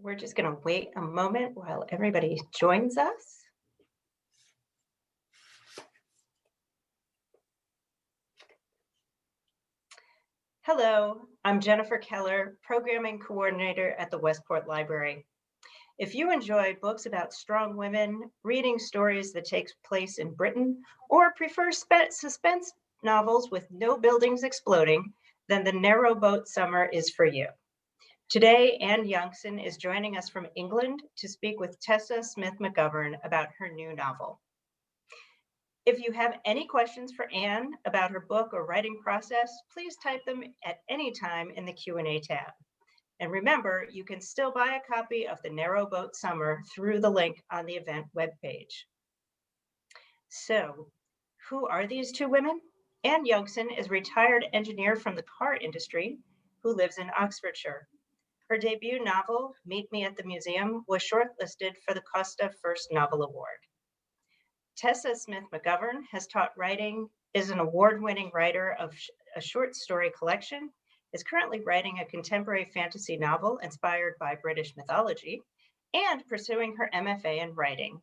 We're just going to wait a moment while everybody joins us. Hello, I'm Jennifer Keller, Programming Coordinator at the Westport Library. If you enjoy books about strong women, reading stories that take place in Britain, or prefer suspense novels with no buildings exploding, then the Narrowboat Summer is for you. Today, Anne Youngson is joining us from England to speak with Tessa Smith McGovern about her new novel. If you have any questions for Anne about her book or writing process, please type them at any time in the Q&A tab. And remember, you can still buy a copy of the Narrowboat Summer through the link on the event webpage. So, who are these two women? Anne Youngson is a retired engineer from the car industry who lives in Oxfordshire. Her debut novel, Meet Me at the Museum, was shortlisted for the Costa First Novel Award. Tessa Smith McGovern has taught writing, is an award-winning writer of a short story collection, is currently writing a contemporary fantasy novel inspired by British mythology, and pursuing her MFA in writing.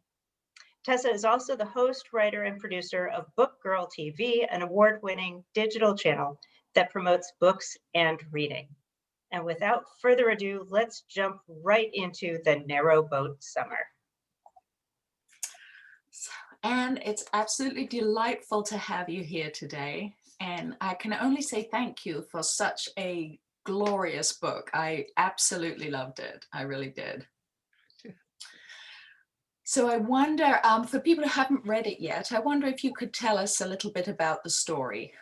Tessa is also the host, writer, and producer of Book Girl TV, an award-winning digital channel that promotes books and reading. And without further ado, let's jump right into the Narrowboat Summer. Anne, it's absolutely delightful to have you here today. And I can only say thank you for such a glorious book. I absolutely loved it. I really did. So I wonder, for people who haven't read it yet, I wonder if you could tell us a little bit about the story.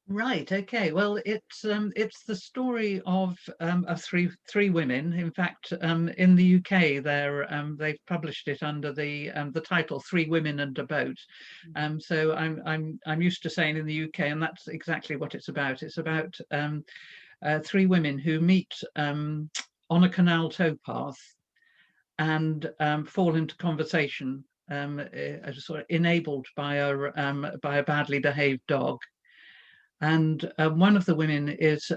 Right. Okay. Well, it's the story of three women. In fact, in the UK, they've published it under the title "Three Women and a Boat." So I'm used to saying in the UK, and that's exactly what it's about. It's about three women who meet on a canal towpath and fall into conversation, sort of enabled by a badly behaved dog. And one of the women is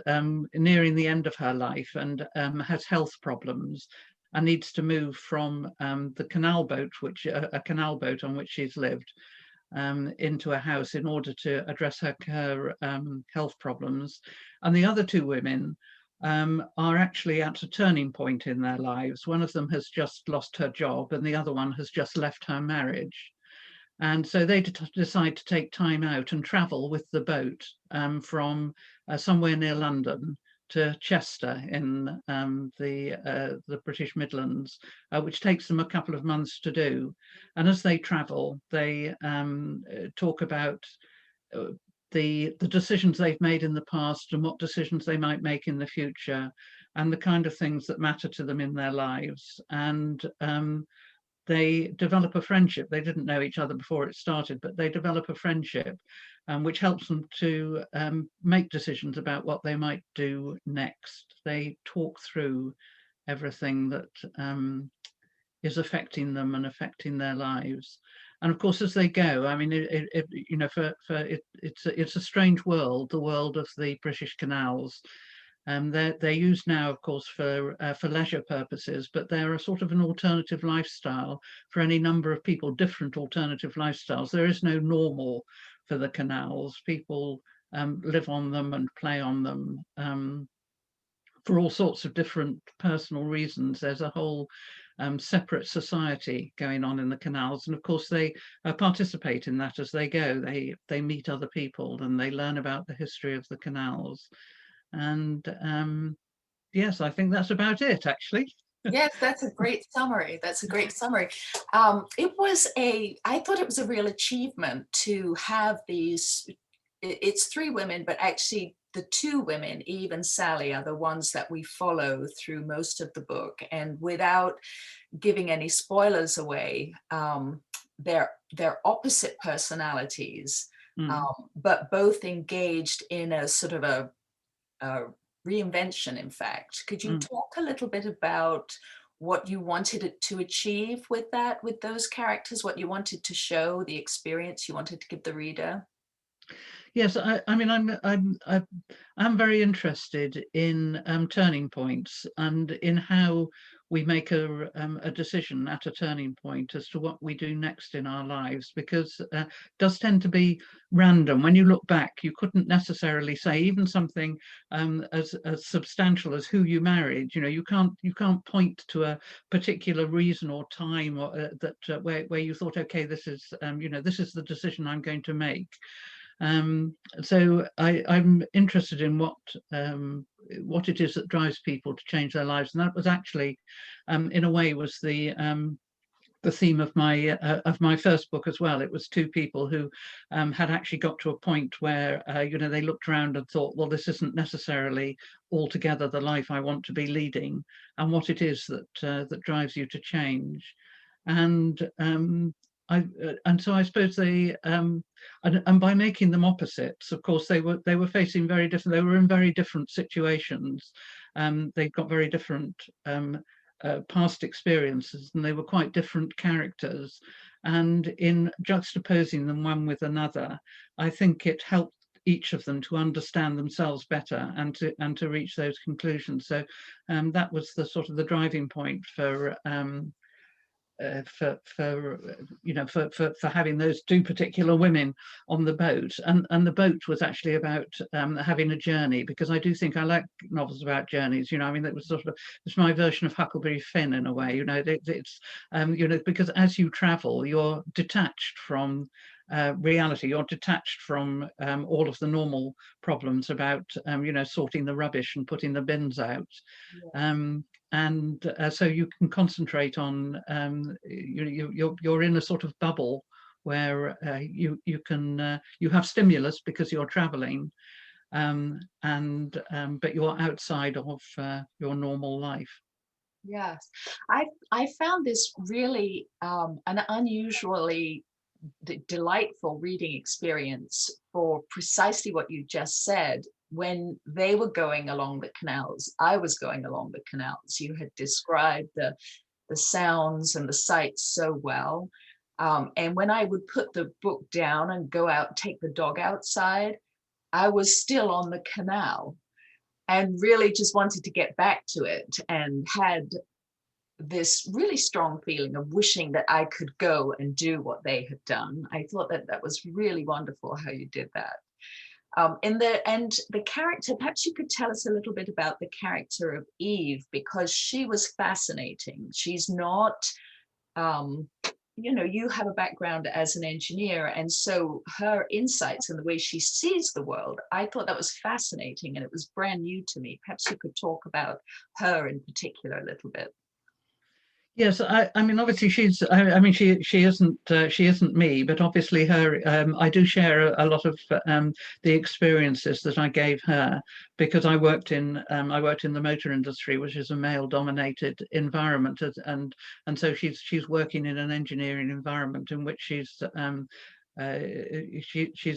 nearing the end of her life and has health problems and needs to move from the canal boat, a canal boat on which she's lived, into a house in order to address her health problems. And the other two women are actually at a turning point in their lives. One of them has just lost her job and the other one has just left her marriage. And so they decide to take time out and travel with the boat from somewhere near London to Chester in the British Midlands, which takes them a couple of months to do. And as they travel, they talk about the decisions they've made in the past and what decisions they might make in the future, and the kind of things that matter to them in their lives. And they develop a friendship. They didn't know each other before it started, but they develop a friendship which helps them to make decisions about what they might do next. They talk through everything that is affecting them and affecting their lives. And of course, as they go, I mean, it's a strange world, the world of the British canals. They're used now, of course, for leisure purposes, but they're a sort of an alternative lifestyle for any number of people, different alternative lifestyles. There is no normal for the canals. People live on them and play on them for all sorts of different personal reasons. There's a whole separate society going on in the canals, and of course they participate in that as they go. They meet other people and they learn about the history of the canals. And yes, I think that's about it, actually. Yes, that's a great summary. That's a great summary. I thought it was a real achievement to have these, it's three women, but actually the two women, Eve and Sally, are the ones that we follow through most of the book. And without giving any spoilers away, they're opposite personalities, but both engaged in a sort of a reinvention, in fact. Could you talk a little bit about what you wanted it to achieve with those characters, what you wanted to show, the experience you wanted to give the reader? Yes, I mean, I'm very interested in turning points and in how we make a decision at a turning point as to what we do next in our lives, because it does tend to be random. When you look back, you couldn't necessarily say even something as substantial as who you married. You know, you can't point to a particular reason or time or where you thought, okay, this is this is the decision I'm going to make. So I'm interested in what it is that drives people to change their lives, and that was actually, in a way, was the theme of my first book as well. It was two people who had actually got to a point where they looked around and thought, well, this isn't necessarily altogether the life I want to be leading, and what it is that drives you to change. And and so I suppose they and by making them opposites, of course, they were facing very different. They were in very different situations. They've got very different past experiences, and they were quite different characters. And in juxtaposing them one with another, I think it helped each of them to understand themselves better and to reach those conclusions. So that was the sort of the driving point for having those two particular women on the boat. And the boat was actually about having a journey, because I do think I like novels about journeys. I mean, it was sort of, it's my version of Huckleberry Finn in a way. It's because as you travel, you're detached from reality. You're detached from all of the normal problems about sorting the rubbish and putting the bins out. Yeah. And so you can concentrate on you're in a sort of bubble where you have stimulus because you're traveling, but you're outside of your normal life. Yes, I found this really an unusually delightful reading experience for precisely what you just said. When they were going along the canals, I was going along the canals. You had described the sounds and the sights so well. And when I would put the book down and go out, take the dog outside, I was still on the canal and really just wanted to get back to it, and had this really strong feeling of wishing that I could go and do what they had done. I thought that was really wonderful how you did that. And the character, perhaps you could tell us a little bit about the character of Eve, because she was fascinating. She's not, you have a background as an engineer, and so her insights and the way she sees the world, I thought that was fascinating, and it was brand new to me. Perhaps you could talk about her in particular a little bit. Yes, I mean, obviously I mean, she isn't me, but obviously her. I do share a lot of the experiences that I gave her, because I worked in the motor industry, which is a male-dominated environment, and so she's working in an engineering environment in which she's a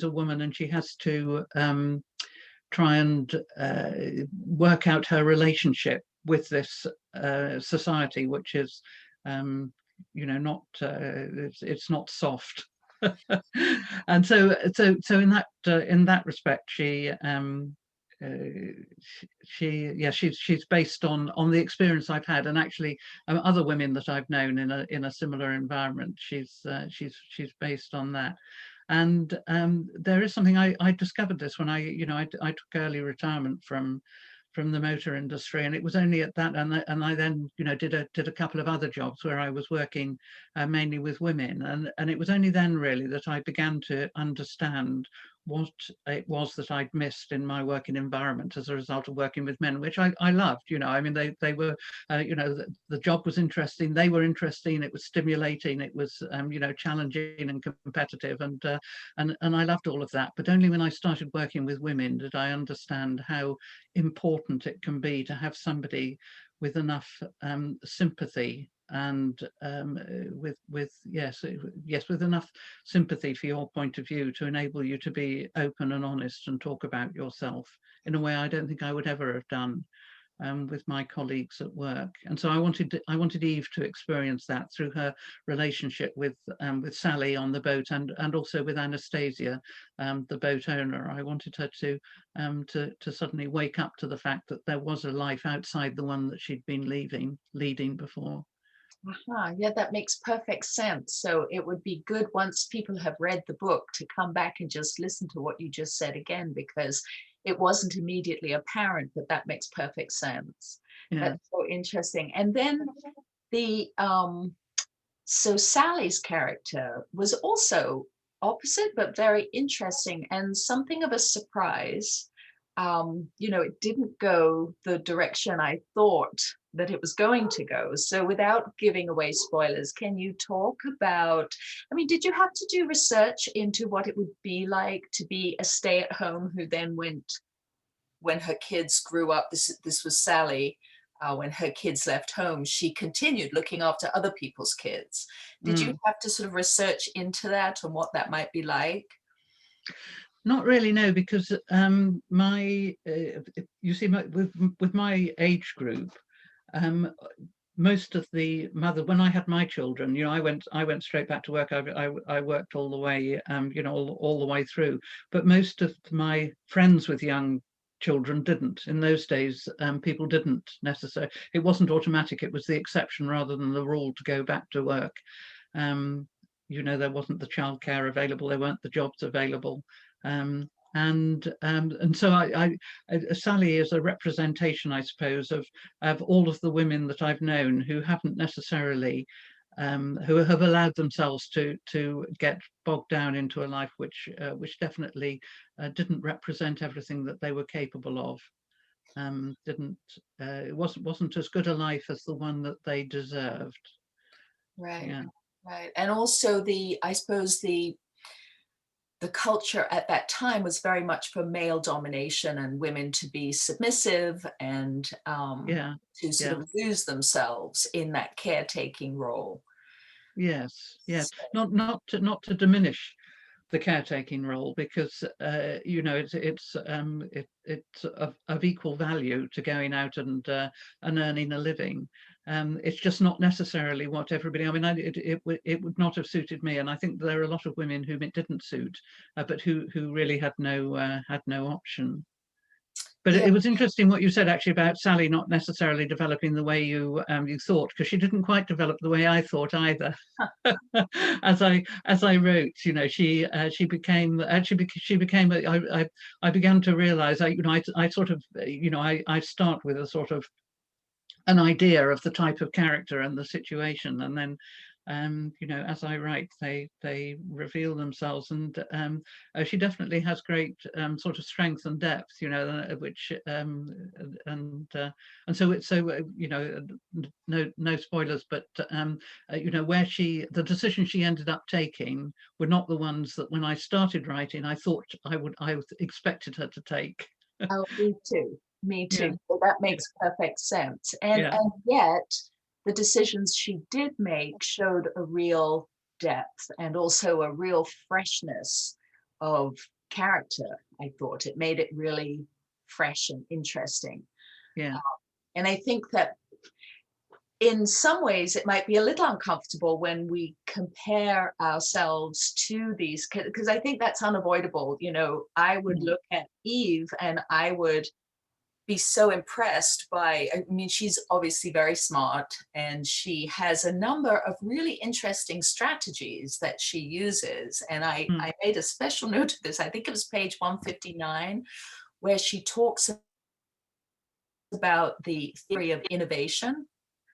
woman, and she has to try and work out her relationship with this society, which is not it's not soft. And so in that respect, she's based on the experience I've had, and actually other women that I've known in a similar environment. She's based on that. And there is something I discovered this when I took early retirement from the motor industry, and it was only at that, and I then did a couple of other jobs where I was working mainly with women, and it was only then really that I began to understand what it was that I'd missed in my working environment as a result of working with men, which I loved. I mean, they were the job was interesting, they were interesting, it was stimulating, it was challenging and competitive, and I loved all of that. But only when I started working with women did I understand how important it can be to have somebody with enough sympathy, and with enough sympathy for your point of view to enable you to be open and honest and talk about yourself in a way I don't think I would ever have done with my colleagues at work. And so I wanted Eve to experience that through her relationship with Sally on the boat, and also with Anastasia, the boat owner. I wanted her to suddenly wake up to the fact that there was a life outside the one that she'd been leading before. Yeah, that makes perfect sense. So it would be good, once people have read the book, to come back and just listen to what you just said again, because it wasn't immediately apparent, but that makes perfect sense. Yeah. That's so interesting. And then the so Sally's character was also opposite, but very interesting and something of a surprise. It didn't go the direction I thought that it was going to go. So without giving away spoilers, can you talk about, did you have to do research into what it would be like to be a stay-at-home who then went, when her kids grew up, this was Sally, when her kids left home, she continued looking after other people's kids. Did you have to sort of research into that and what that might be like? Not really, no, because you see, with my age group, most of the mother, when I had my children, I went straight back to work. I worked all the way, all the way through. But most of my friends with young children didn't. In those days, people didn't necessarily. It wasn't automatic. It was the exception rather than the rule to go back to work. There wasn't the childcare available. There weren't the jobs available. And so Sally is a representation, I suppose, of all of the women that I've known who haven't necessarily, who have allowed themselves to get bogged down into a life which definitely didn't represent everything that they were capable of. It wasn't as good a life as the one that they deserved. Right. Yeah. Right. And also I suppose the culture at that time was very much for male domination and women to be submissive and to sort of lose themselves in that caretaking role. Yes, yes. Not to diminish the caretaking role, because it's of equal value to going out and earning a living. It's just not necessarily what everybody. It would not have suited me, and I think there are a lot of women whom it didn't suit, but who really had no option. But it was interesting what you said actually about Sally not necessarily developing the way you thought, because she didn't quite develop the way I thought either. as I wrote, she became I began to realize I sort of I start with a sort of an idea of the type of character and the situation, and then as I write, they reveal themselves, and she definitely has great sort of strength and depth, which and so no spoilers, but where the decisions she ended up taking were not the ones that when I started writing I thought I expected her to take. Oh, me too. Me too. Yeah. So that makes perfect sense. And yet the decisions she did make showed a real depth and also a real freshness of character. I thought it made it really fresh and interesting. Yeah. And I think that in some ways it might be a little uncomfortable when we compare ourselves to these, because I think that's unavoidable. I would look at Eve and I would be so impressed by, she's obviously very smart and she has a number of really interesting strategies that she uses. And I made a special note of this. I think it was page 159, where she talks about the theory of innovation,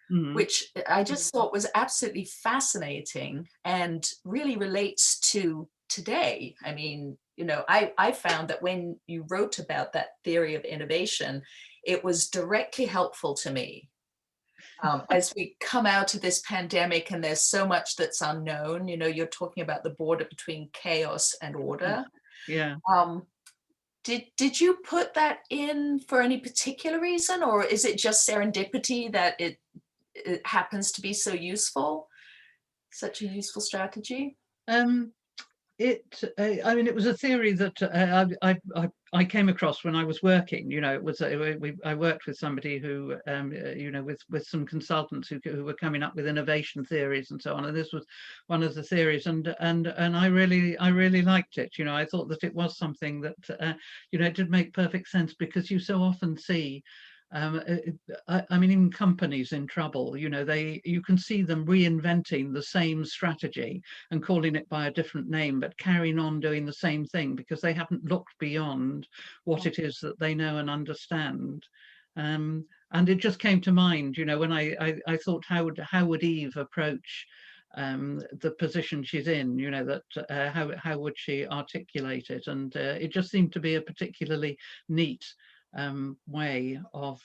which I just thought was absolutely fascinating and really relates to today. I found that when you wrote about that theory of innovation, it was directly helpful to me. As we come out of this pandemic and there's so much that's unknown, you're talking about the border between chaos and order. Yeah. Did you put that in for any particular reason, or is it just serendipity that it happens to be so useful, such a useful strategy? I mean, it was a theory that I came across when I was working. It was I worked with somebody who, with some consultants who were coming up with innovation theories and so on. And this was one of the theories, and I really liked it. I thought that it was something that it did make perfect sense, because you so often see. I mean, even companies in trouble, you can see them reinventing the same strategy and calling it by a different name, but carrying on doing the same thing because they haven't looked beyond what it is that they know and understand. And it just came to mind, when I thought, how would Eve approach the position she's in, that how would she articulate it? And it just seemed to be a particularly neat way of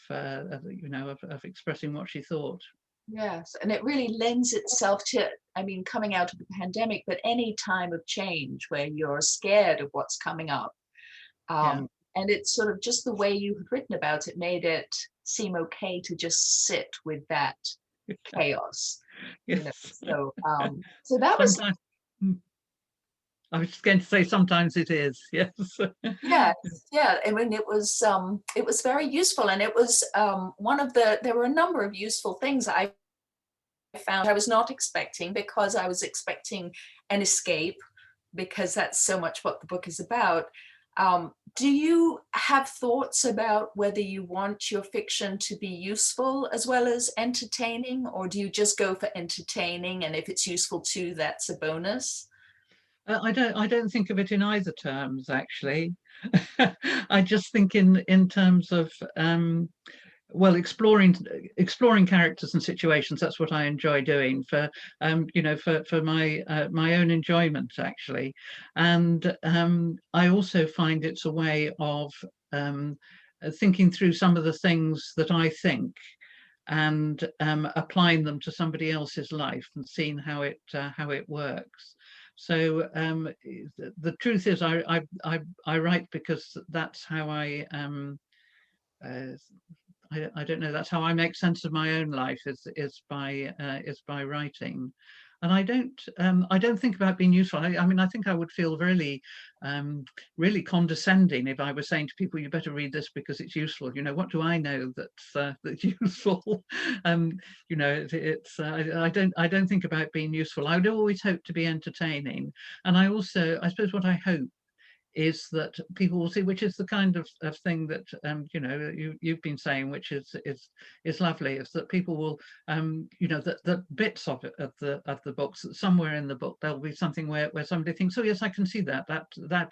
expressing what she thought. Yes, and it really lends itself to, I mean, coming out of the pandemic, but any time of change where you're scared of what's coming up. Yeah. And it's sort of just the way you had written about it made it seem okay to just sit with that chaos. Yes. So that was, Sometimes, I was just going to say, sometimes it is. Yes. yeah, I mean, it was very useful, and it was there were a number of useful things I found I was not expecting, because I was expecting an escape, because that's so much what the book is about. Do you have thoughts about whether you want your fiction to be useful as well as entertaining, or do you just go for entertaining, and if it's useful too, that's a bonus? I don't think of it in either terms, actually. I just think in terms of well, exploring characters and situations. That's what I enjoy doing for for my own enjoyment, actually. And I also find it's a way of thinking through some of the things that I think, and applying them to somebody else's life and seeing how it works. So the truth is, I write because that's how uh, I don't know, that's how I make sense of my own life, is by writing. And I don't think about being useful. I mean, I think I would feel really condescending if I was saying to people, you better read this because it's useful. What do I know that's useful? I don't think about being useful. I would always hope to be entertaining. And I suppose what I hope is that people will see, which is the kind of thing that you've been saying, which is lovely, is that people will that bits of it, of the books, that somewhere in the book there'll be something where somebody thinks, oh yes, I can see that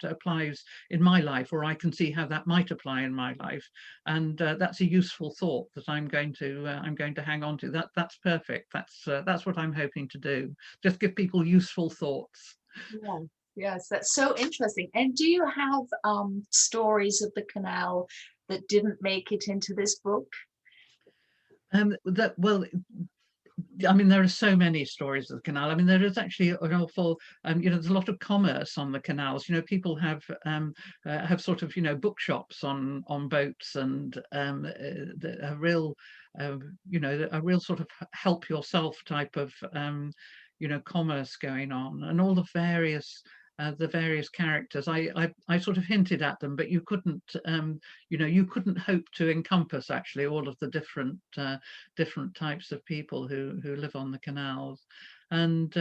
applies in my life, or I can see how that might apply in my life, and that's a useful thought that I'm going to hang on to. That's perfect. That's what I'm hoping to do. Just give people useful thoughts. Yeah. Yes, that's so interesting. And do you have stories of the canal that didn't make it into this book? Well, I mean, there are so many stories of the canal. I mean, there is actually an awful, there's a lot of commerce on the canals. People have sort of, bookshops on boats, and a real, a real sort of help yourself type of, commerce going on, and all the various characters. I sort of hinted at them, but you couldn't hope to encompass actually all of the different types of people who live on the canals. And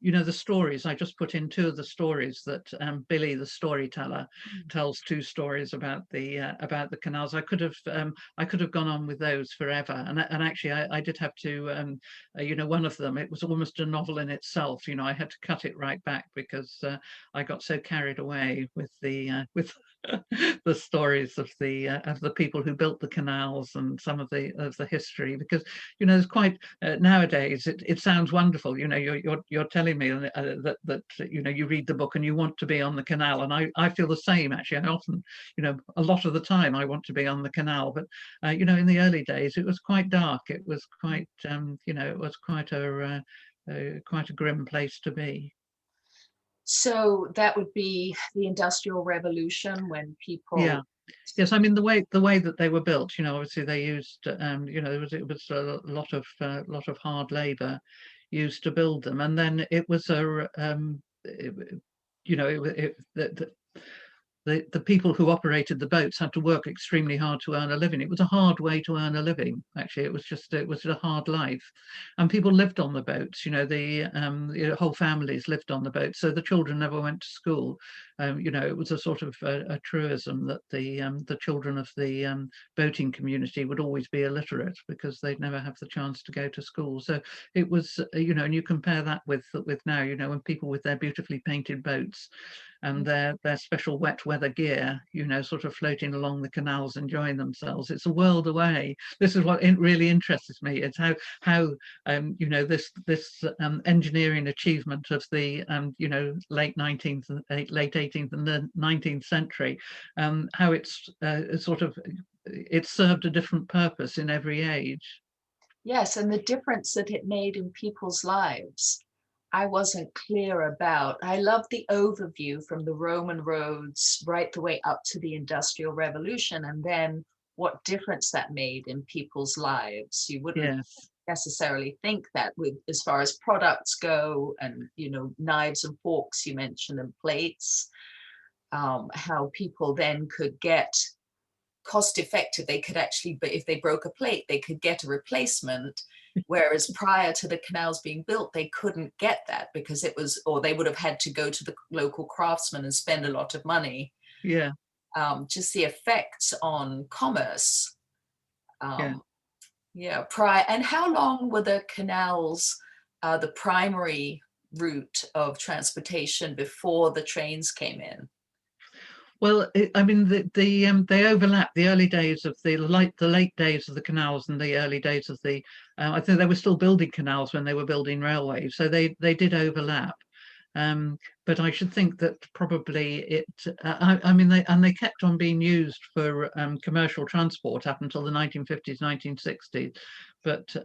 the stories, I just put in two of the stories that Billy the storyteller tells, two stories about the canals. I could have gone on with those forever, and actually I did have to one of them, it was almost a novel in itself. I had to cut it right back because I got so carried away with the stories of the people who built the canals, and some of the history, because there's quite nowadays it sounds wonderful. You're telling me that you read the book and you want to be on the canal, and I feel the same actually. I often, a lot of the time I want to be on the canal, but in the early days it was quite dark. It was quite it was quite a grim place to be. So that would be the Industrial Revolution, when people. Yeah. Yes, I mean the way that they were built, obviously they used, it was a lot of hard labour used to build them, and then it was you know, the people who operated the boats had to work extremely hard to earn a living. It was a hard way to earn a living, actually. It was a hard life, and people lived on the boats. You know, the whole families lived on the boats, so the children never went to school. You know, it was a sort of a truism that the children of the boating community would always be illiterate because they'd never have the chance to go to school. So it was, you know, and you compare that with now, you know, when people with their beautifully painted boats and their special wet weather gear, you know, sort of floating along the canals, enjoying themselves. It's a world away. This is what really interests me. It's how you know, this engineering achievement of the you know, late 18th and 19th century, how it's sort of, it served a different purpose in every age. Yes, and the difference that it made in people's lives, I wasn't clear about. I love the overview from the Roman roads right the way up to the Industrial Revolution, and then what difference that made in people's lives. You wouldn't Yes. necessarily think that, with as far as products go, and you know, knives and forks you mentioned, and plates, how people then could get cost effective. They could actually, but if they broke a plate, they could get a replacement. Whereas prior to the canals being built, they couldn't get that because it was, or they would have had to go to the local craftsman and spend a lot of money. Yeah. Just the effects on commerce. Yeah. Yeah, prior. And how long were the canals the primary route of transportation before the trains came in? Well, I mean, they overlap the early days of the late days of the canals and the early days of the. I think they were still building canals when they were building railways, so they did overlap. But I should think that probably it. I mean, they kept on being used for commercial transport up until the 1950s, 1960s. But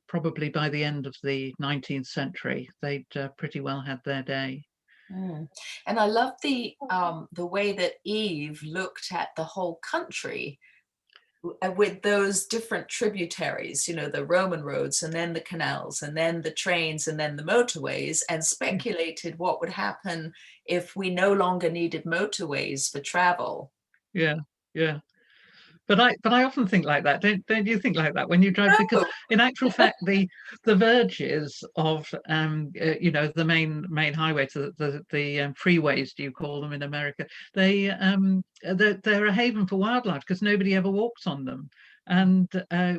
probably by the end of the 19th century, they'd pretty well had their day. And I love the way that Eve looked at the whole country with those different tributaries, you know, the Roman roads and then the canals and then the trains and then the motorways, and speculated what would happen if we no longer needed motorways for travel. Yeah, yeah. But I often think like that. Don't you think like that when you drive? Because in actual fact, the verges of you know, the main highway to the freeways, do you call them in America? They're a haven for wildlife because nobody ever walks on them, and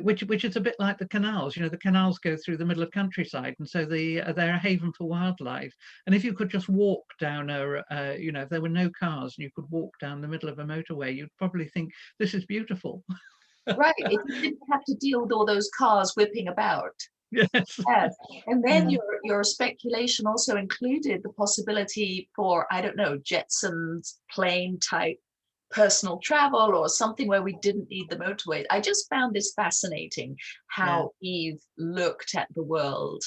which is a bit like the canals. You know, the canals go through the middle of countryside, and so they're a haven for wildlife. And if you could just walk down you know, if there were no cars and you could walk down the middle of a motorway, you'd probably think this is beautiful. Right, if you didn't have to deal with all those cars whipping about. Yes. Yes, and then Yeah. your speculation also included the possibility for, I don't know, Jetsons plane type personal travel or something where we didn't need the motorway. I just found this fascinating, how Eve looked at the world.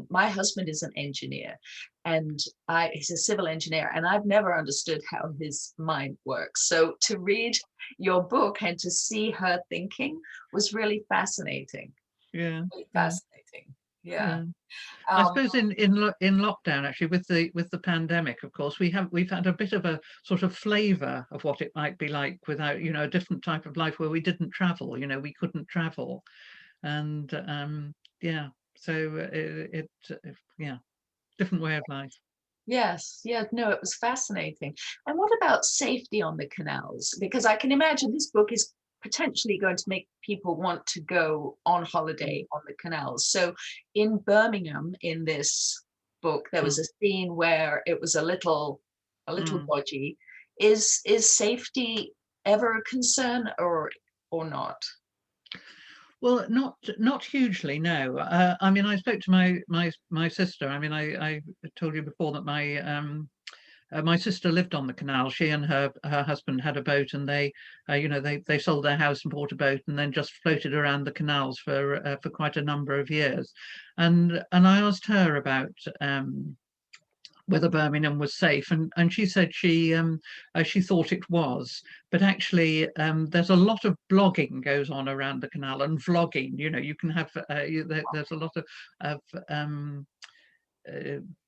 My husband is an engineer, and he's a civil engineer, and I've never understood how his mind works. So to read your book and to see her thinking was really fascinating. Yeah. Really fascinating. Yeah. I suppose in lockdown, actually, with the pandemic, of course, we've had a bit of a sort of flavour of what it might be like without, you know, a different type of life where we didn't travel. You know, we couldn't travel, and yeah, so yeah, different way of life. Yes, yeah, no, it was fascinating. And what about safety on the canals? Because I can imagine this book is potentially going to make people want to go on holiday on the canals. So in Birmingham, in this book, there was a scene where it was a little dodgy. Is safety ever a concern or not? Well, not hugely, no. I mean, I spoke to my sister. I mean, I told you before that my sister lived on the canal. She and her husband had a boat, and they, you know, they sold their house and bought a boat, and then just floated around the canals for quite a number of years. And I asked her about whether Birmingham was safe, and she said she thought it was, but actually there's a lot of blogging goes on around the canal, and vlogging. You know, you can have there's a lot of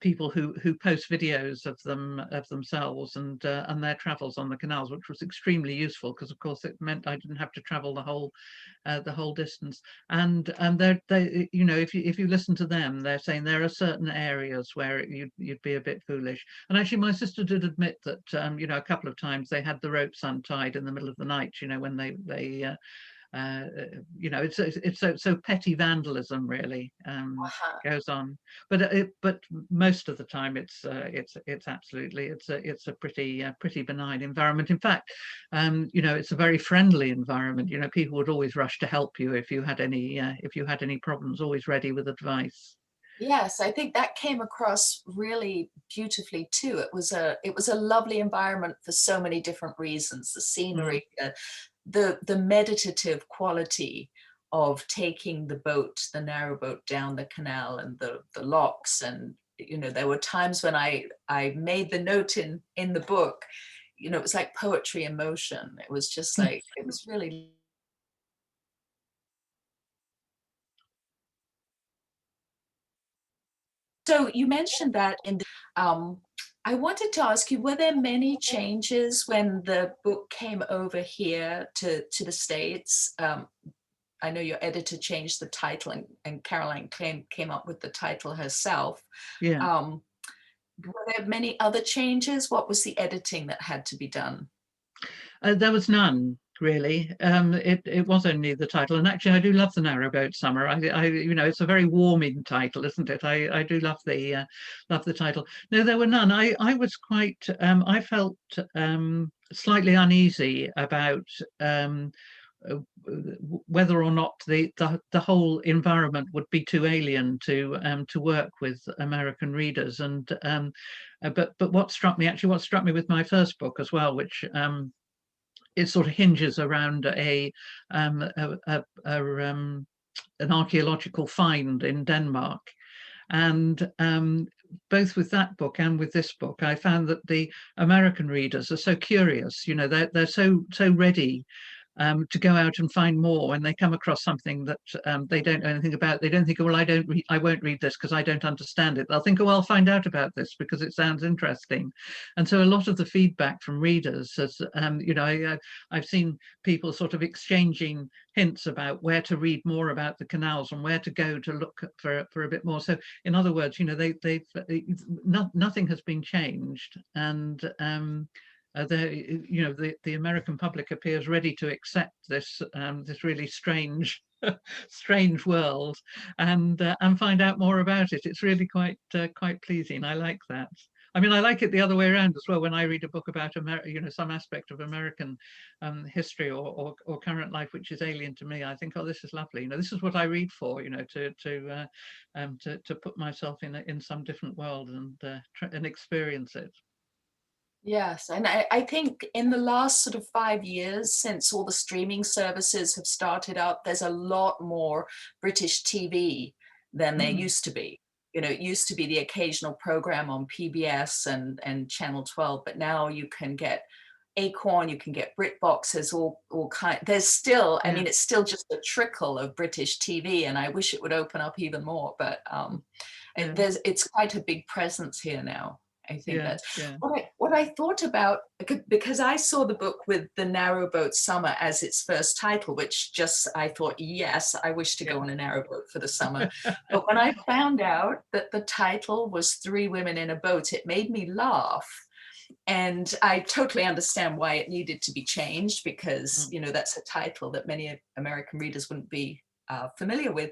people who post videos of themselves and their travels on the canals, which was extremely useful because, of course, it meant I didn't have to travel the whole distance. And they, you know, if you listen to them, they're saying there are certain areas where you'd be a bit foolish. And actually, my sister did admit that, you know, a couple of times they had the ropes untied in the middle of the night, you know, when they you know, it's so petty vandalism really goes on, but most of the time it's absolutely it's a pretty benign environment. In fact, you know, it's a very friendly environment. You know, people would always rush to help you if you had any problems, always ready with advice. Yes, I think that came across really beautifully too. It was a lovely environment for so many different reasons. The scenery, the meditative quality of taking the boat, the narrowboat down the canal, and the locks. And you know, there were times when I made the note in the book, you know, it was like poetry in motion. It was just like, it was really. So you mentioned that in the, I wanted to ask you, were there many changes when the book came over here to the States? I know your editor changed the title, and Caroline came up with the title herself. Yeah. Were there many other changes? What was the editing that had to be done? There was none really. It was only the title, and actually I do love the Narrowboat Summer. I you know, it's a very warming title, isn't it? I do love the title. No, there were none. I was quite I felt slightly uneasy about whether or not the whole environment would be too alien to work with American readers. And but what struck me with my first book as well, which it sort of hinges around an archaeological find in Denmark. And both with that book and with this book, I found that the American readers are so curious. You know, they're so ready to go out and find more when they come across something that they don't know anything about. They don't think, well, I won't read this because I don't understand it. They'll think, oh, I'll find out about this because it sounds interesting. And so a lot of the feedback from readers has, you know, I've seen people sort of exchanging hints about where to read more about the canals and where to go to look for a bit more. So in other words, you know, nothing has been changed. And you know, the American public appears ready to accept this this really strange world and find out more about it. It's really quite pleasing. I like that. I mean, I like it the other way around as well. When I read a book about you know, some aspect of American history or current life which is alien to me, I think, oh, this is lovely. You know, this is what I read for. You know, to put myself in some different world and experience it. Yes, and I think in the last sort of 5 years, since all the streaming services have started up, there's a lot more British TV than there used to be. You know, it used to be the occasional program on PBS and Channel 12, but now you can get Acorn, you can get BritBox, there's all kind. There's still, I mean, it's still just a trickle of British TV, and I wish it would open up even more. But it's quite a big presence here now. I think that's what I thought about, because I saw the book with The Narrowboat Summer as its first title, which just, I thought, yes, I wish to go on a narrowboat for the summer. But when I found out that the title was Three Women in a Boat, it made me laugh. And I totally understand why it needed to be changed, because, you know, that's a title that many American readers wouldn't be familiar with.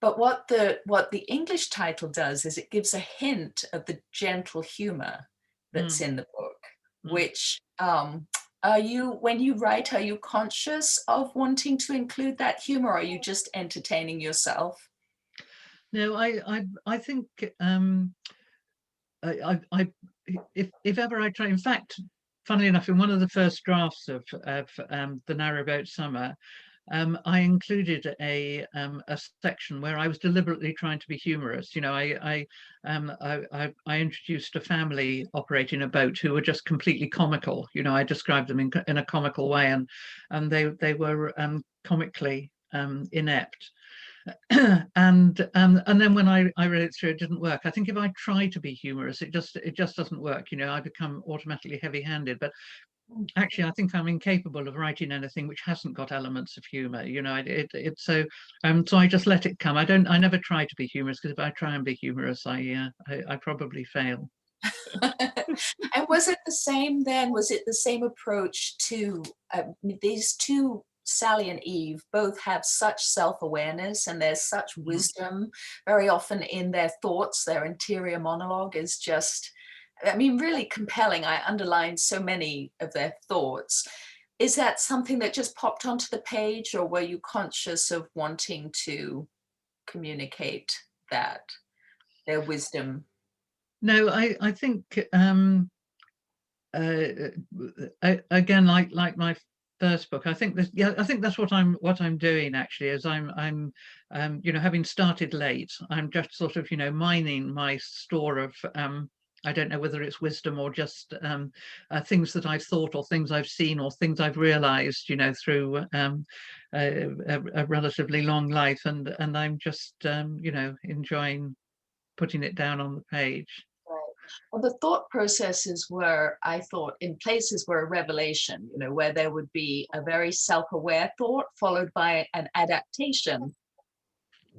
But what the English title does is it gives a hint of the gentle humor that's in the book, which are you, when you write, are you conscious of wanting to include that humor, or are you just entertaining yourself? No, I think if ever I try, in fact, funnily enough, in one of the first drafts of The Narrowboat Summer, I included a section where I was deliberately trying to be humorous. You know, I introduced a family operating a boat who were just completely comical. You know, I described them in a comical way, and they were comically inept. And then when I read it through, it didn't work. I think if I try to be humorous, it just doesn't work. You know, I become automatically heavy-handed. But actually, I think I'm incapable of writing anything which hasn't got elements of humor. You know, it's so I just let it come. I never try to be humorous, because if I try and be humorous, I probably fail. And was it the same then? Was it the same approach to these two? Sally and Eve both have such self-awareness, and there's such wisdom very often in their thoughts. Their interior monologue is just, I mean, really compelling. I underlined so many of their thoughts. Is that something that just popped onto the page, or were you conscious of wanting to communicate that, their wisdom? No, I think again, like my first book, I think I think that's what I'm doing actually. Is I'm you know, having started late, I'm just sort of, you know, mining my store of I don't know whether it's wisdom or just things that I've thought, or things I've seen, or things I've realized, you know, through a relatively long life, and I'm just you know, enjoying putting it down on the page. Well, the thought processes were, I thought, in places were a revelation, you know, where there would be a very self-aware thought followed by an adaptation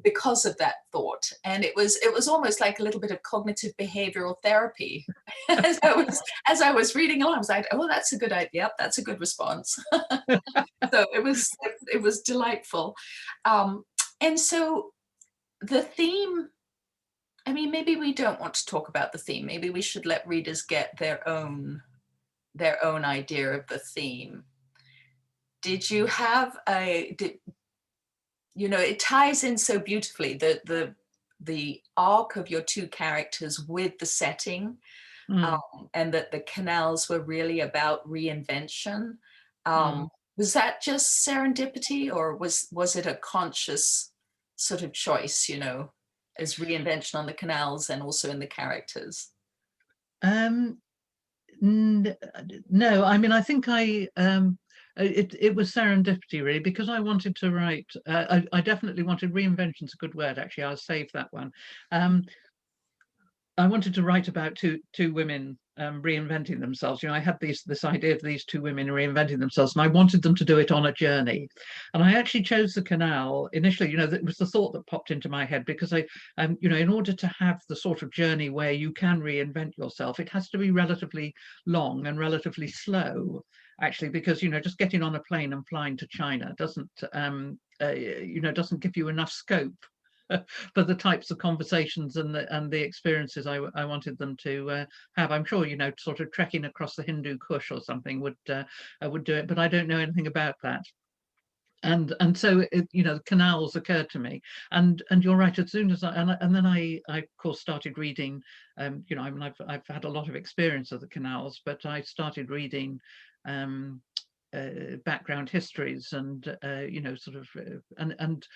because of that thought. And it was almost like a little bit of cognitive behavioral therapy. As I was reading along, I was like, oh, that's a good idea. Yep, that's a good response. So it was delightful. And so the theme, I mean, maybe we don't want to talk about the theme. Maybe we should let readers get their own idea of the theme. Did you have you know, it ties in so beautifully, the arc of your two characters with the setting, and that the canals were really about reinvention. Was that just serendipity, or was it a conscious sort of choice, you know, as reinvention on the canals and also in the characters? No, I mean, I think it was serendipity really, because I wanted to write. I definitely wanted, reinvention's a good word actually. I'll save that one. I wanted to write about two women reinventing themselves. You know, I had this idea of these two women reinventing themselves, and I wanted them to do it on a journey. And I actually chose the canal initially. You know, that was the thought that popped into my head, because you know, in order to have the sort of journey where you can reinvent yourself, it has to be relatively long and relatively slow, actually, because, you know, just getting on a plane and flying to China doesn't you know, doesn't give you enough scope for the types of conversations and the experiences I wanted them to have. I'm sure, you know, sort of trekking across the Hindu Kush or something would do it, but I don't know anything about that. And so you know, canals occurred to me, and you're right. As soon as and then I of course started reading. You know, I mean, I've had a lot of experience of the canals, but I started reading background histories, and you know, sort of and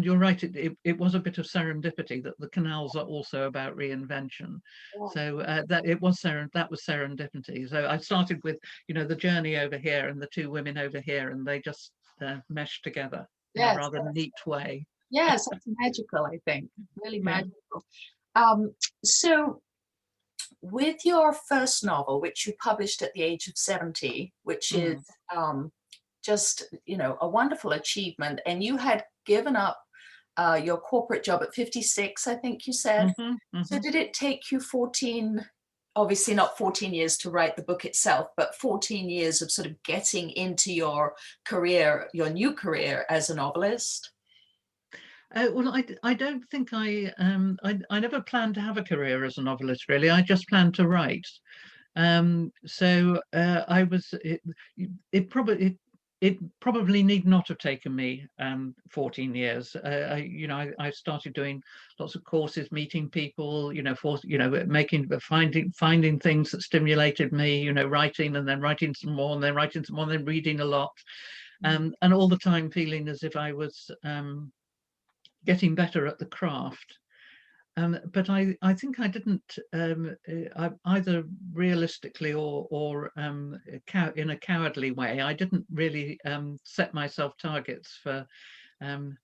you're right, it was a bit of serendipity that the canals are also about reinvention. So that was serendipity. So I started with, you know, the journey over here and the two women over here, and they just meshed together in a rather neat way. Yes, that's magical, I think, really magical. So with your first novel, which you published at the age of 70, which is just, you know, a wonderful achievement, and you had given up your corporate job at 56, I think you said. So did it take you 14, obviously not 14 years to write the book itself, but 14 years of sort of getting into your career, your new career as a novelist? Well, I don't think I never planned to have a career as a novelist, really. I just planned to write. So I was it probably need not have taken me 14 years. You know, I started doing lots of courses, meeting people, you know, finding things that stimulated me, you know, writing, and then writing some more, and then writing some more, and then reading a lot, and all the time feeling as if I was getting better at the craft. But I think I didn't either realistically or in a cowardly way. I didn't really set myself targets for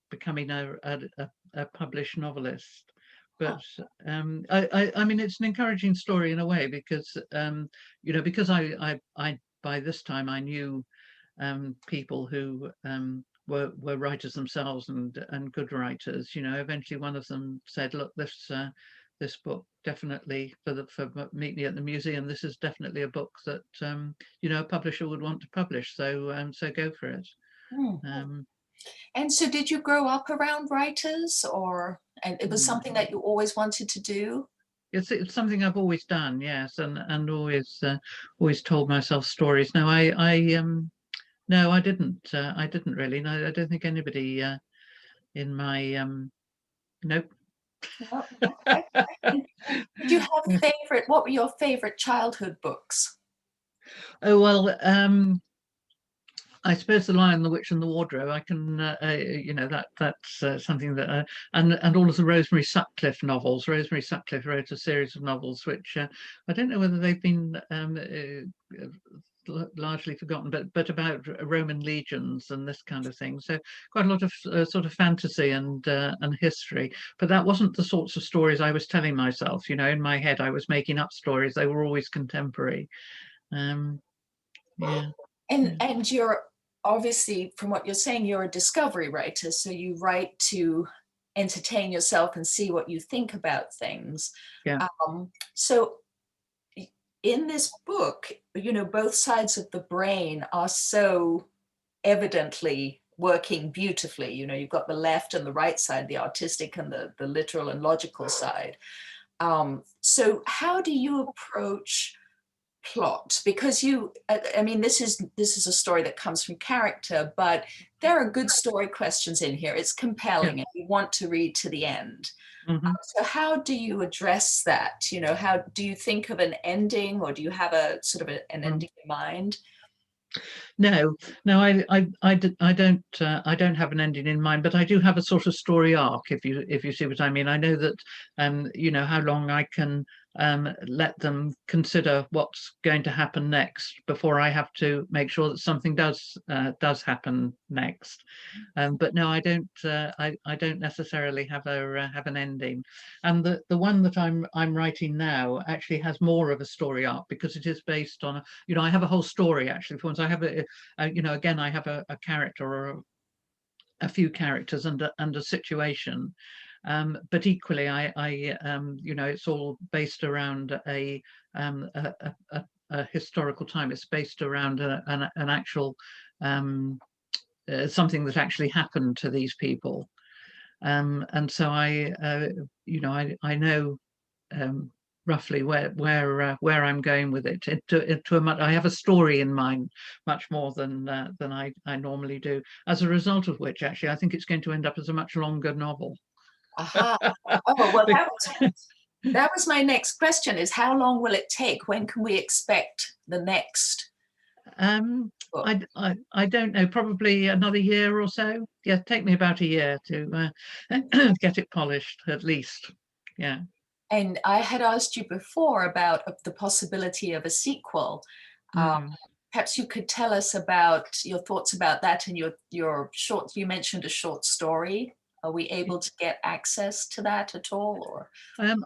becoming a published novelist. But I mean, it's an encouraging story in a way, because you know, because I by this time I knew people who were writers themselves, and good writers. You know, eventually one of them said, "Look, this book definitely for Meet Me at the Museum. This is definitely a book that you know, a publisher would want to publish. So so go for it." Mm. And so did you grow up around writers, or and it was something that you always wanted to do? It's something I've always done, yes, and always told myself stories. No, no, I didn't. I didn't really. No, I don't think anybody in my nope. No, okay. And did you have favorite, what were your favorite childhood books? Oh well, I suppose The Lion, the Witch, and the Wardrobe. I can, you know, that's something that, and all of the Rosemary Sutcliffe novels. Rosemary Sutcliffe wrote a series of novels which I don't know whether they've been largely forgotten, but about Roman legions and this kind of thing. So quite a lot of sort of fantasy and history. But that wasn't the sorts of stories I was telling myself. You know, in my head I was making up stories. They were always contemporary. Yeah. And you're obviously, from what you're saying, you're a discovery writer, so you write to entertain yourself and see what you think about things. Yeah. So in this book, you know, both sides of the brain are so evidently working beautifully. You know, you've got the left and the right side, the artistic and the literal and logical side. So how do you approach plot? Because you, I mean, this is a story that comes from character, but there are good story questions in here. It's compelling, and you want to read to the end. So how do you address that? You know, how do you think of an ending, or do you have a sort of an ending in mind? No, no, I don't have an ending in mind, but I do have a sort of story arc, if you see what I mean. I know that you know, how long I can let them consider what's going to happen next before I have to make sure that something does happen next. But no, I don't necessarily have an ending. And the one that I'm writing now actually has more of a story arc, because it is based on, you know, I have a whole story actually. For once, I have you know, again, I have a character, or a few characters and a situation. But equally, you know, it's all based around a historical time. It's based around an actual something that actually happened to these people. And so you know, I know roughly where I'm going with it. I have a story in mind, much more than I normally do. As a result of which, actually, I think it's going to end up as a much longer novel. Aha. Oh, well, that was my next question, is how long will it take? When can we expect the next book? I don't know, probably another year or so. Yeah, take me about a year to get it polished, at least. Yeah. And I had asked you before about the possibility of a sequel. Perhaps you could tell us about your thoughts about that, and your short, you mentioned a short story. Are we able to get access to that at all? Or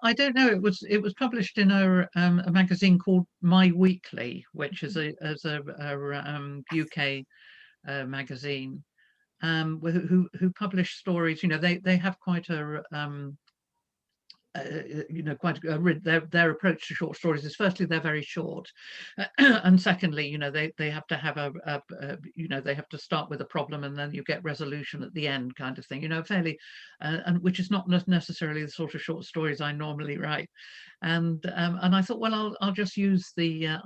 I don't know. It was published in a magazine called My Weekly, which is a UK magazine, who publish stories. You know, they have quite a you know, quite their approach to short stories is, firstly, they're very short, and secondly, you know, they have to have you know, they have to start with a problem and then you get resolution at the end, kind of thing. You know, fairly, and which is not necessarily the sort of short stories I normally write. And I thought, well, I'll just use the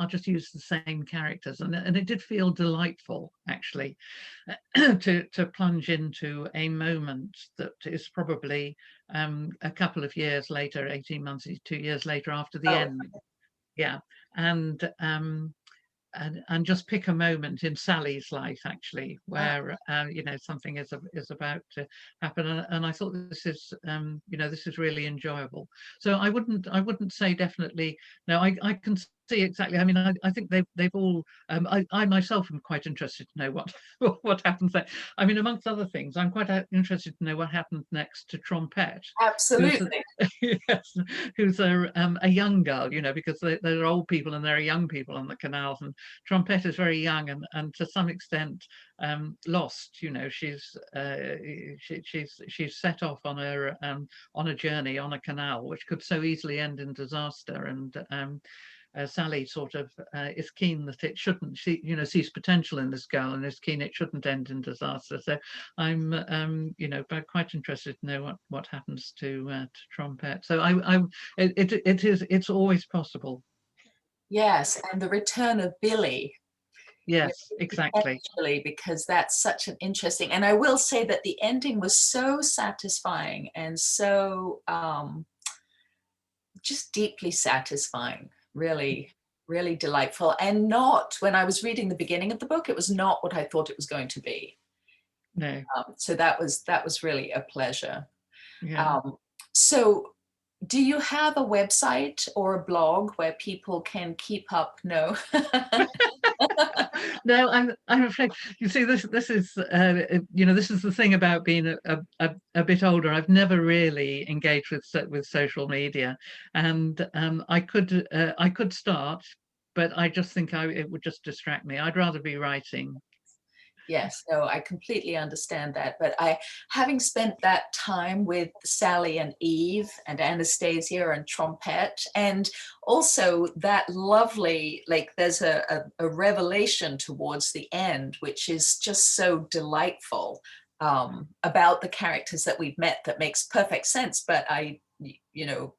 same characters, and it did feel delightful, actually, to plunge into a moment that is probably a couple of years later, 18 months, 2 years later, after the end. Yeah. And just pick a moment in Sally's life, actually, where you know, something is about to happen, and I thought, this is you know, this is really enjoyable. So I wouldn't say definitely no. I consider see, exactly. I mean, I think they've all. I myself am quite interested to know what what happens there. I mean, amongst other things, I'm quite interested to know what happens next to Trompette. Absolutely. Yes, who's a young girl, you know, because there are old people and there are young people on the canals, and Trompette is very young and to some extent lost. You know, she's set off on a journey on a canal which could so easily end in disaster, and Sally sort of is keen that it shouldn't. She, you know, sees potential in this girl and is keen it shouldn't end in disaster. So I'm, you know, quite interested to know what happens to Trompette. So it's always possible. Yes, and the return of Billy. Yes, exactly. Potentially, because that's such an interesting. And I will say that the ending was so satisfying and so just deeply satisfying. Really, really delightful. And not, when I was reading the beginning of the book, it was not what I thought it was going to be. No. So that was really a pleasure. Yeah. So do you have a website or a blog where people can keep up? No. No, I'm afraid. You see, this is you know, this is the thing about being a bit older. I've never really engaged with social media, and I could start, but I just think it would just distract me. I'd rather be writing. Yes, no, I completely understand that. But having spent that time with Sally and Eve and Anastasia and Trompette, and also that lovely, like there's a revelation towards the end, which is just so delightful about the characters that we've met that makes perfect sense. But you know,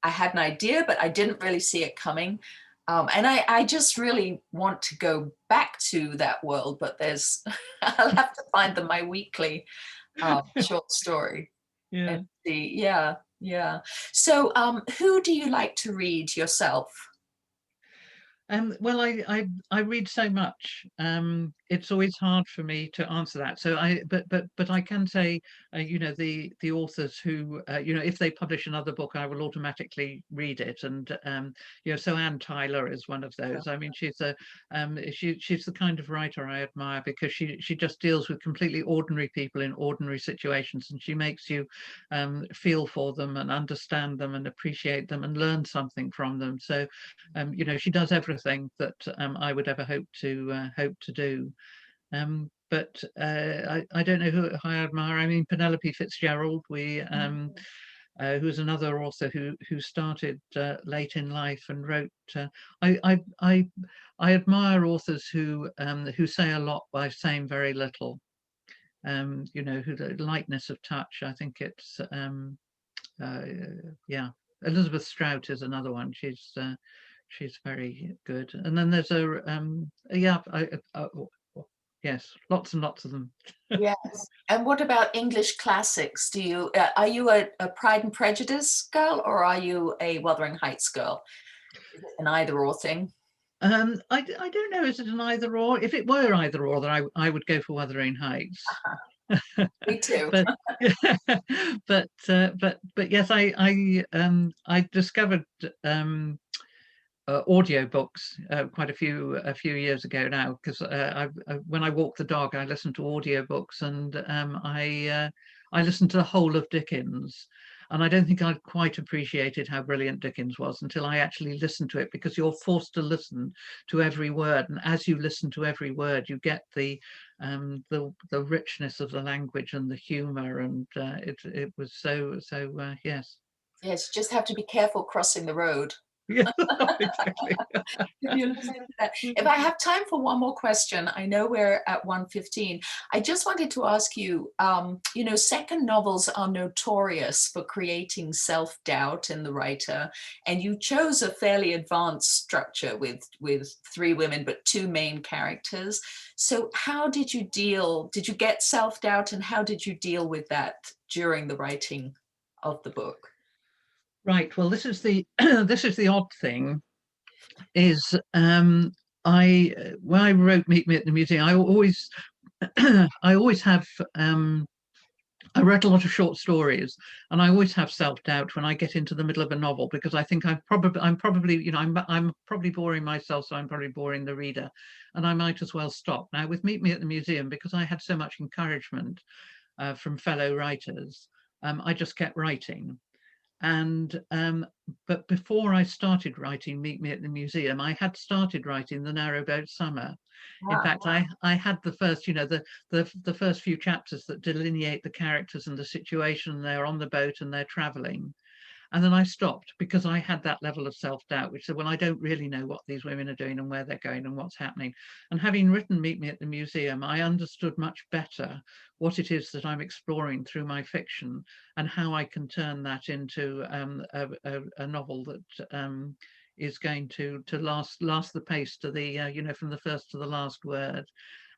I had an idea, but I didn't really see it coming. And I just really want to go back to that world, but I'll have to find my weekly short story. Yeah. And see. Yeah, yeah. So who do you like to read yourself? Well, I read so much. It's always hard for me to answer that. So but I can say, you know, the authors who, you know, if they publish another book, I will automatically read it. And you know, so Anne Tyler is one of those. I mean, she's she's the kind of writer I admire, because she just deals with completely ordinary people in ordinary situations, and she makes you feel for them and understand them and appreciate them and learn something from them. So you know, she does everything that I would ever hope to do. But I don't know who I admire. I mean, Penelope Fitzgerald, who's another author who started late in life and wrote. I admire authors who say a lot by saying very little. You know, who the lightness of touch. I think it's yeah. Elizabeth Strout is another one. She's very good. And then there's yeah, yes, lots and lots of them. Yes. And what about English classics? Do you are you a Pride and Prejudice girl, or are you a Wuthering Heights girl? Is it an either or thing? I don't know. Is it an either or? If it were either or, then I would go for Wuthering Heights. Me too. but but yes, I discovered audiobooks quite a few years ago now, because when I walk the dog, I listen to audiobooks, and I listened to the whole of Dickens, and I don't think I'd quite appreciated how brilliant Dickens was until I actually listened to it, because you're forced to listen to every word, and as you listen to every word, you get the richness of the language and the humor, and it was so yes. Yes, you just have to be careful crossing the road. Yeah, exactly. If I have time for one more question, I know we're at 1:15. I just wanted to ask you, you know, second novels are notorious for creating self-doubt in the writer, and you chose a fairly advanced structure with three women, but two main characters. So how did you get self-doubt, and how did you deal with that during the writing of the book? Right. Well, this is the this is the odd thing, is when I wrote Meet Me at the Museum, I always I always have I wrote a lot of short stories, and I always have self-doubt when I get into the middle of a novel, because I think I'm probably, you know, I'm probably boring myself, so I'm probably boring the reader, and I might as well stop. Now with Meet Me at the Museum, because I had so much encouragement from fellow writers, I just kept writing. And but before I started writing Meet Me at the Museum, I had started writing The Narrowboat Summer. In Ah, fact, I had the first, you know, the first few chapters that delineate the characters and the situation. They're on the boat and they're traveling. And then I stopped because I had that level of self-doubt, which said, well, I don't really know what these women are doing and where they're going and what's happening. And having written Meet Me at the Museum, I understood much better what it is that I'm exploring through my fiction and how I can turn that into a novel that is going to last the pace to the, you know, from the first to the last word.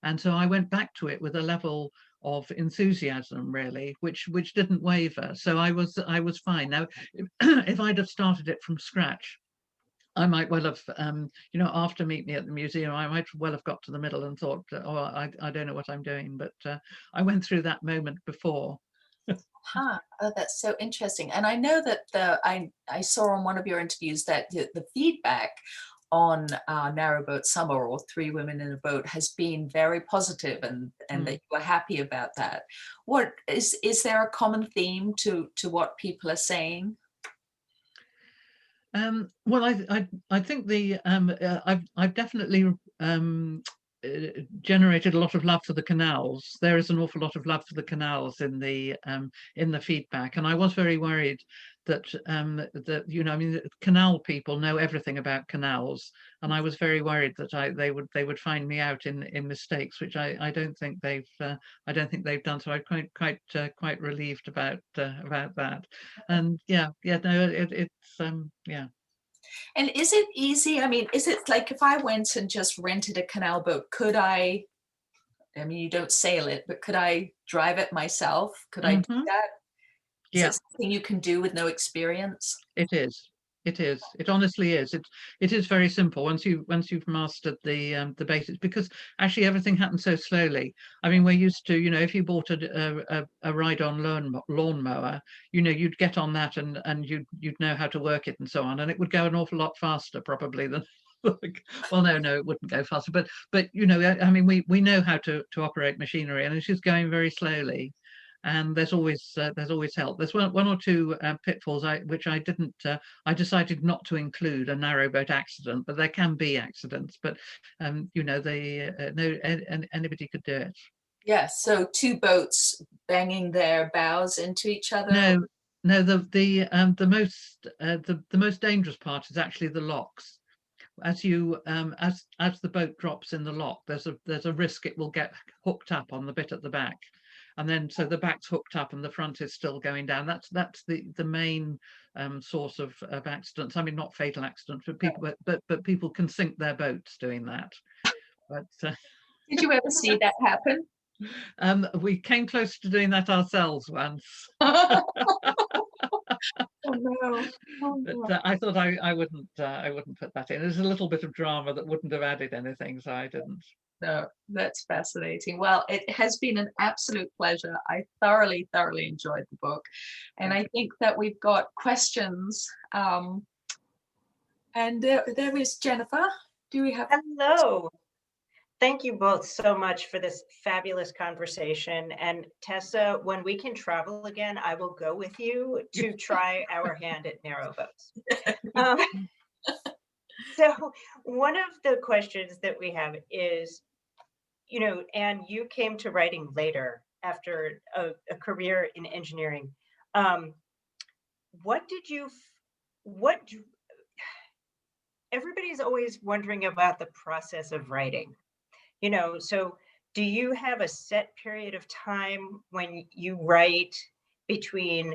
And so I went back to it with a level of enthusiasm, really, which didn't waver. So I was fine. Now, if I'd have started it from scratch, I might well have, you know, after Meet Me at the Museum, I might well have got to the middle and thought, oh, I don't know what I'm doing. But I went through that moment before. huh. Oh, that's so interesting. And I know that I saw on one of your interviews that the feedback on Narrowboat Summer, or Three Women in a Boat, has been very positive, and that you were happy about that. What is there a common theme to what people are saying? Well, I think I've definitely generated a lot of love for the canals. There is an awful lot of love for the canals in the feedback, and I was very worried that you know, I mean, canal people know everything about canals, and I was very worried that they would find me out in mistakes, which I don't think they've done. So I'm quite relieved about that. And yeah, no, it's yeah. And is it easy? I mean, is it like if I went and just rented a canal boat, could I mean, you don't sail it, but could I drive it myself? Could I do Hmm. that? Is Yeah, it something you can do with no experience? it is. It is. It honestly is. It is very simple once you've mastered the basics, because actually everything happens so slowly. I mean, we're used to, you know, if you bought a ride-on lawnmower, you know, you'd get on that and you'd know how to work it and so on, and it would go an awful lot faster probably than. Well, no, it wouldn't go faster, but you know, I mean, we know how to operate machinery, and it's just going very slowly. And there's always help. There's one or two pitfalls which I didn't. I decided not to include a narrowboat accident, but there can be accidents. But you know, no, anybody could do it. Yes. So two boats banging their bows into each other. No, no. The most dangerous part is actually the locks. As you as the boat drops in the lock, there's a risk it will get hooked up on the bit at the back, and then so the back's hooked up and the front is still going down. That's the main source of accidents. I mean, not fatal accidents, but people but people can sink their boats doing that. But Did you ever see that happen? we came close to doing that ourselves once. Oh no. Oh, But no. I thought I wouldn't put that in. There's a little bit of drama that wouldn't have added anything, so I didn't. No, that's fascinating. Well, it has been an absolute pleasure. I thoroughly enjoyed the book. And I think that we've got questions. And there is Jennifer. Do we have? Hello. Thank you both so much for this fabulous conversation. And Tessa, when we can travel again, I will go with you to try our hand at narrowboats. Um, so one of the questions that we have is, you know, Anne, you came to writing later after a career in engineering. What did you, what, everybody's always wondering about the process of writing. You know, so do you have a set period of time when you write between,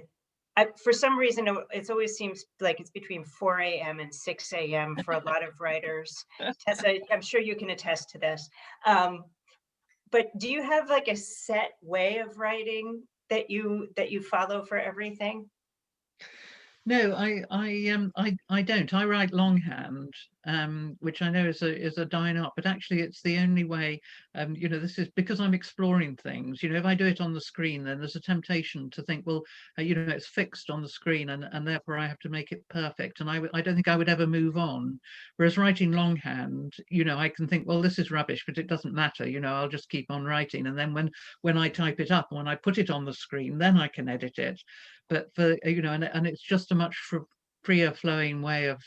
for some reason, it always seems like it's between 4 a.m. and 6 a.m. for a lot of writers. Tessa, I'm sure you can attest to this. But do you have like a set way of writing that you follow for everything? No, I don't. I write longhand, which I know is a dying art, but actually it's the only way. This is because I'm exploring things. If I do it on the screen, then there's a temptation to think, well, it's fixed on the screen, and therefore I have to make it perfect. And I don't think I would ever move on. Whereas writing longhand, I can think, well, this is rubbish, but it doesn't matter. I'll just keep on writing, and then when I type it up, when I put it on the screen, then I can edit it. But for and it's just a much freer flowing way of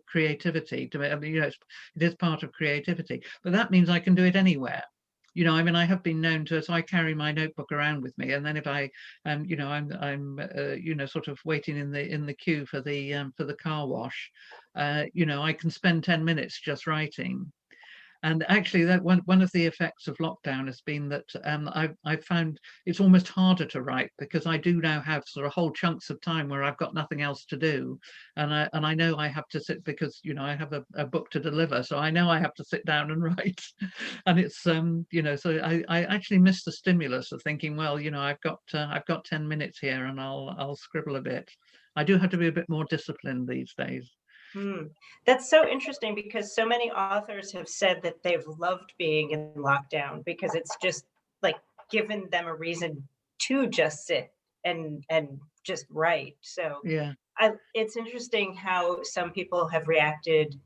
creativity. It is part of creativity, but that means I can do it anywhere. I have been known to, so I carry my notebook around with me, and then if I I'm sort of waiting in the queue for the car wash, I can spend 10 minutes just writing. And actually, that one of the effects of lockdown has been that I've found it's almost harder to write, because I do now have sort of whole chunks of time where I've got nothing else to do, and I know I have to sit, because I have a book to deliver, so I know I have to sit down and write. And it's so I actually miss the stimulus of thinking, well, I've got 10 minutes here, and I'll scribble a bit. I do have to be a bit more disciplined these days. That's so interesting, because so many authors have said that they've loved being in lockdown, because it's just like given them a reason to just sit and just write. So Yeah. It's interesting how some people have reacted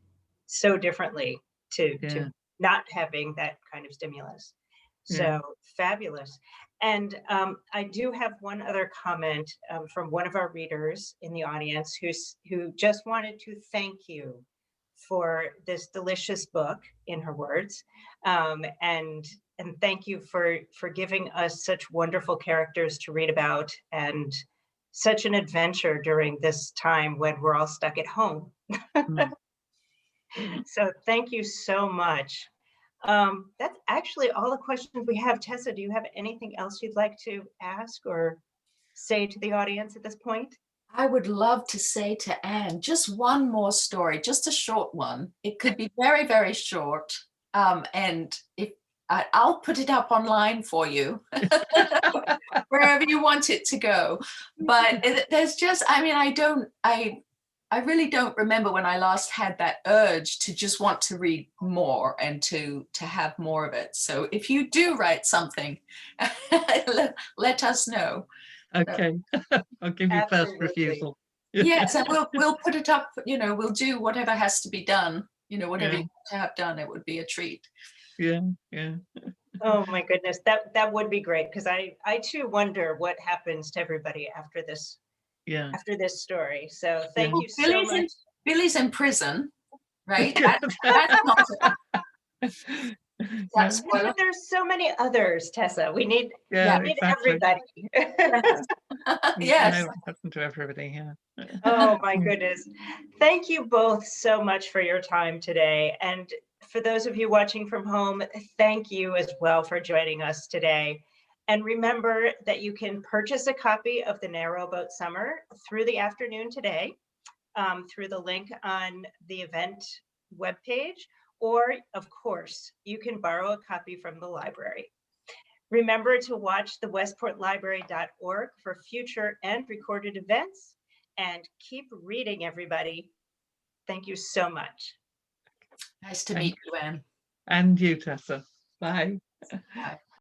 so differently to not having that kind of stimulus. So fabulous. And I do have one other comment from one of our readers in the audience who just wanted to thank you for this delicious book, in her words, and thank you for giving us such wonderful characters to read about, and such an adventure during this time when we're all stuck at home. So thank you so much. That's actually all the questions we have. Tessa, do you have anything else you'd like to ask or say to the audience at this point? I would love to say to Anne, just one more story, just a short one. It could be very, very short. And if I'll put it up online for you, wherever you want it to go. But there's just, I really don't remember when I last had that urge to just want to read more and to have more of it. So if you do write something, let us know. Okay. I'll give you first refusal. Yes, and we'll put it up, we'll do whatever has to be done, whatever you want to have done. It would be a treat. Yeah. Oh my goodness, that would be great, because I too wonder what happens to everybody after this story. So thank you so much. Billy's in prison, right? That's not but there's so many others, Tessa. We need exactly. everybody. Yes. I know what happened to everybody here. Oh my goodness. Thank you both so much for your time today. And for those of you watching from home, thank you as well for joining us today. And remember that you can purchase a copy of the Narrowboat Summer through the afternoon today, through the link on the event webpage, or of course, you can borrow a copy from the library. Remember to watch the westportlibrary.org for future and recorded events, and keep reading, everybody. Thank you so much. Nice to meet you, Anne. And you, Tessa. Bye. Bye.